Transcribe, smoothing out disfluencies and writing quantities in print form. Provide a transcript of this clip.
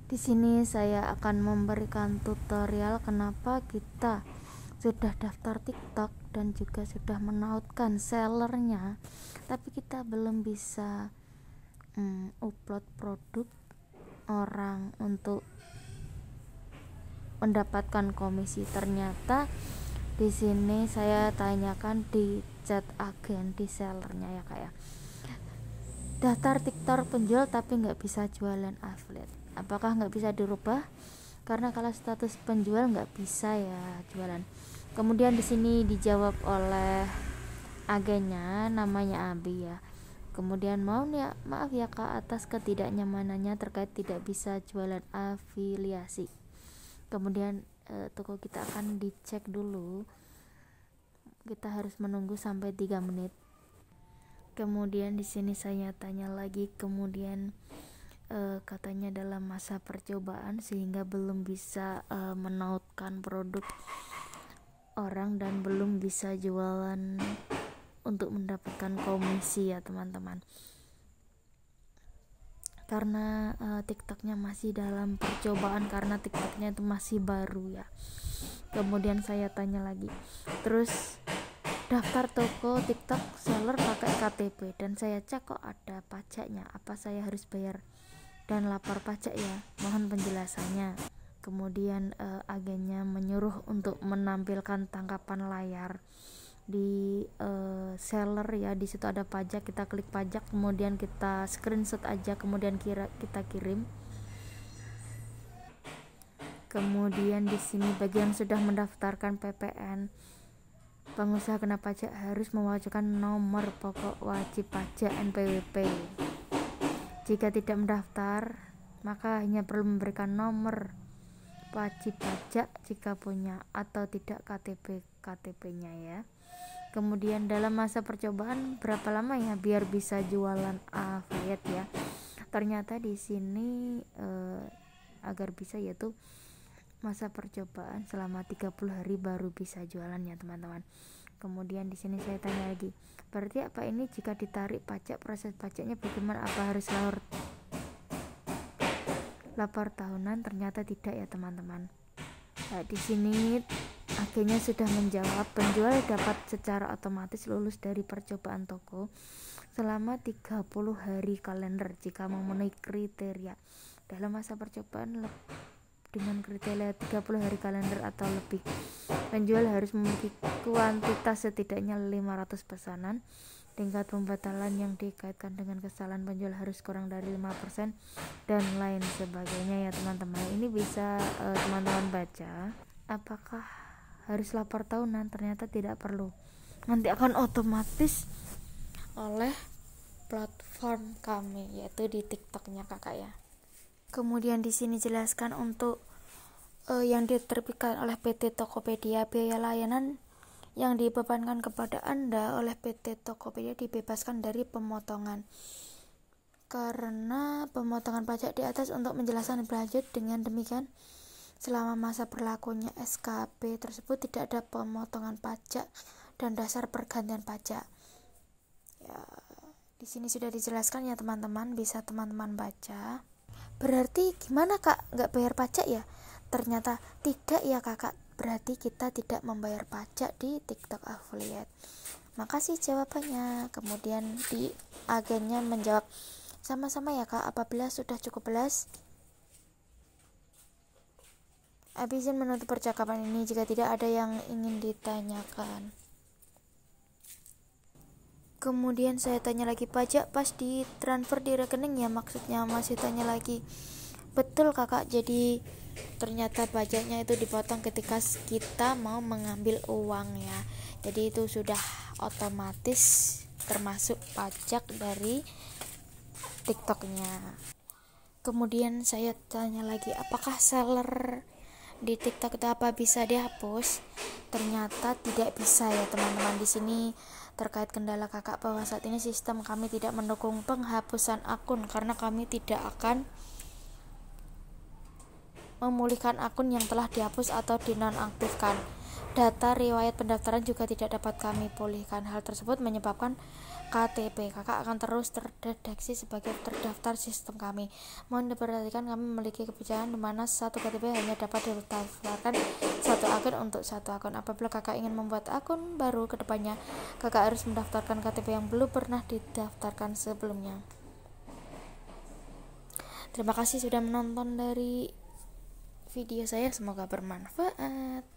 Di sini saya akan memberikan tutorial kenapa kita sudah daftar TikTok dan juga sudah menautkan sellernya, tapi kita belum bisa upload produk orang untuk mendapatkan komisi. Ternyata di sini saya tanyakan di chat agen di sellernya ya kayak daftar TikTok penjual tapi nggak bisa jualan affiliate. Apakah nggak bisa dirubah? Karena kalau status penjual nggak bisa ya jualan. Kemudian di sini dijawab oleh agennya, namanya Abi ya. Kemudian maaf ya kak atas ketidaknyamanannya terkait tidak bisa jualan afiliasi. Kemudian toko kita akan dicek dulu. Kita harus menunggu sampai 3 menit. Kemudian di sini saya tanya lagi, kemudian katanya dalam masa percobaan sehingga belum bisa menautkan produk orang dan belum bisa jualan untuk mendapatkan komisi ya teman-teman, karena TikToknya masih dalam percobaan, karena TikToknya itu masih baru ya. Kemudian saya tanya lagi, terus daftar toko TikTok seller pakai KTP dan saya cek kok ada pajaknya, apa saya harus bayar dan lapor pajak ya, mohon penjelasannya. Kemudian agennya menyuruh untuk menampilkan tangkapan layar di seller ya, di situ ada pajak, kita klik pajak, kemudian kita screenshot aja, kemudian kita kirim. Kemudian di sini bagi yang sudah mendaftarkan PPN, pengusaha kena pajak harus mewajibkan nomor pokok wajib pajak NPWP. Jika tidak mendaftar, maka hanya perlu memberikan nomor wajib pajak jika punya, atau tidak KTP-nya ya. Kemudian dalam masa percobaan berapa lama ya biar bisa jualan affiliate ya. Ternyata di sini agar bisa yaitu masa percobaan selama 30 hari baru bisa jualan ya teman-teman. Kemudian di sini saya tanya lagi, berarti apa ini jika ditarik pajak proses pajaknya bagaimana, apa harus lapor tahunan? Ternyata tidak ya teman-teman. Nah, di sini akhirnya sudah menjawab, penjual dapat secara otomatis lulus dari percobaan toko selama 30 hari kalender jika memenuhi kriteria dalam masa percobaan dengan kriteria 30 hari kalender atau lebih. Penjual harus memiliki kuantitas setidaknya 500 pesanan. Tingkat pembatalan yang dikaitkan dengan kesalahan penjual harus kurang dari 5% dan lain sebagainya ya teman-teman. Ini bisa teman-teman baca. Apakah harus lapor tahunan? Ternyata tidak perlu. Nanti akan otomatis oleh platform kami yaitu di TikToknya kakak ya. Kemudian di sini jelaskan untuk yang diterbitkan oleh PT Tokopedia, biaya layanan yang dibebankan kepada Anda oleh PT Tokopedia dibebaskan dari pemotongan karena pemotongan pajak di atas. Untuk menjelaskan lebih lanjut, dengan demikian selama masa berlakunya SKP tersebut tidak ada pemotongan pajak dan dasar pergantian pajak ya. Di sini sudah dijelaskan ya teman-teman, bisa teman-teman baca. Berarti gimana kak, nggak bayar pajak ya? Ternyata tidak ya kakak, berarti kita tidak membayar pajak di TikTok affiliate. Makasih jawabannya. Kemudian di agennya menjawab, sama-sama ya kak, apabila sudah cukup jelas izin menutup percakapan ini jika tidak ada yang ingin ditanyakan. Kemudian saya tanya lagi, pajak pas di transfer di rekening ya, maksudnya masih tanya lagi. Betul kakak, jadi ternyata pajaknya itu dipotong ketika kita mau mengambil uang ya, jadi itu sudah otomatis termasuk pajak dari TikToknya. Kemudian saya tanya lagi, apakah seller di TikTok itu apa bisa dihapus? Ternyata tidak bisa ya teman-teman. Di sini terkait kendala kakak bahwa saat ini sistem kami tidak mendukung penghapusan akun karena kami tidak akan memulihkan akun yang telah dihapus atau dinonaktifkan. Data riwayat pendaftaran juga tidak dapat kami pulihkan. Hal tersebut menyebabkan KTP, kakak akan terus terdeteksi sebagai terdaftar sistem kami. Mohon diperhatikan, kami memiliki kebijakan di mana satu KTP hanya dapat didaftarkan satu akun untuk satu akun. Apabila kakak ingin membuat akun baru kedepannya, kakak harus mendaftarkan KTP yang belum pernah didaftarkan sebelumnya. Terima kasih sudah menonton dari video saya, semoga bermanfaat.